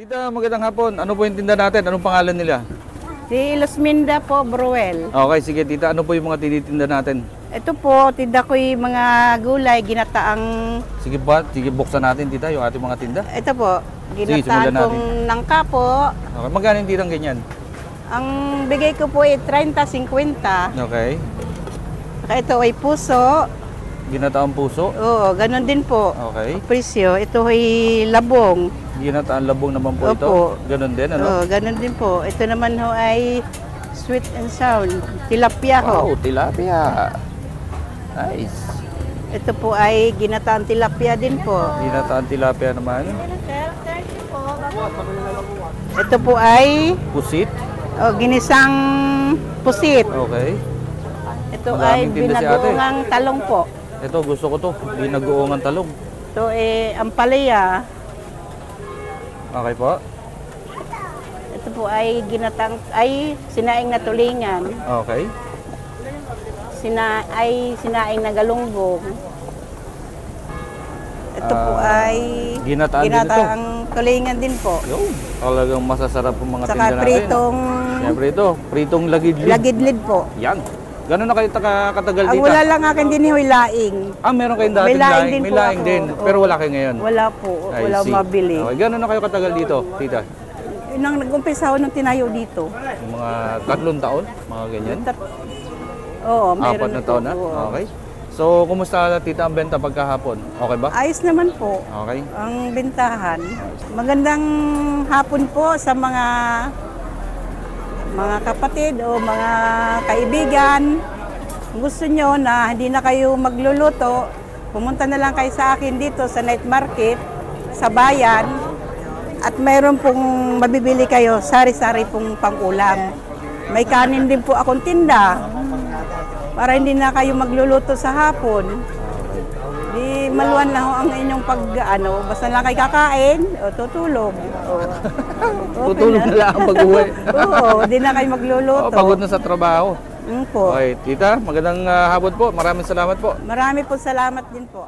Tita, magandang hapon. Ano po yung tinda natin? Anong pangalan nila? Si Luzminda po, Bruel. Okay, sige tita. Ano po yung mga tinitinda natin? Ito po, tinda ko yung mga gulay, ginataang... Sige ba? Sige, buksan natin tita yung ating mga tinda. Ito po, Sige, simulan ginataan kong nangka po. Okay, magkano yung titang ganyan? Ang bigay ko po ay 30-50. Okay. Saka ito ay puso. Ginataang puso. Oo, ganun din po. Okay. Presyo. Ito ay labong. Ginataang labong naman po ito. Opo. Ganon din, ano? Oo, ganun din po. Ito naman ho ay sweet and sound. Tilapia ho. Wow, tilapia. Nice. Ito po ay ginataang tilapia din po. Ginataang tilapia naman. Ito po ay Pusit. ginisang pusit. Okay. Ito Maraming ay tinda si ate. binagoongang talong po. Ito, gusto ko to. Binagoongan talong. Ito ay ampalaya. Okay po. Ito po ay sinaing na tulingan. Okay. Sinaing na galunggong. Ito po ay ginataan din ito. ginataang tulingan din po. Yo, talagang masasarap ang mga Saka tinda natin. pritong Siyempre ito, pritong lagidlid. lagidlid po. Yan. Gano'n na kayo katagal Ang dito? wala lang akin din yung laing. Meron kayong dating May laing din May po laing ako. din. Pero wala kayo ngayon? Wala po. I Wala see. mabili. Okay. Gano'n na kayo katagal dito, tita? Nang nag-umpisa ako nung tinayo dito. Yung mga 3 taon? Mga ganyan? Oo, mayroon 4 na taon na? Oo. Okay. So, kumusta tita ang benta pagkahapon? Okay ba? Ayos naman po Okay. ang bentahan. Magandang hapon po sa mga kapatid o mga kaibigan. Kung gusto nyo na hindi na kayo magluluto, pumunta na lang kayo sa akin dito sa night market, sa bayan. At mayroon pong mabibili kayo, sari-sari pong pang-ulam. May kanin din po akong tinda. Para hindi na kayo magluluto sa hapon. Di maluwan na ho ang inyong basta lang kayo kakain o tutulog. Tutulog na lang ang pag-uwi. Oo, di na kayo magluluto. Pagod na sa trabaho. Po. Okay, tita, magandang hapon po. Maraming salamat po. Marami po salamat din po.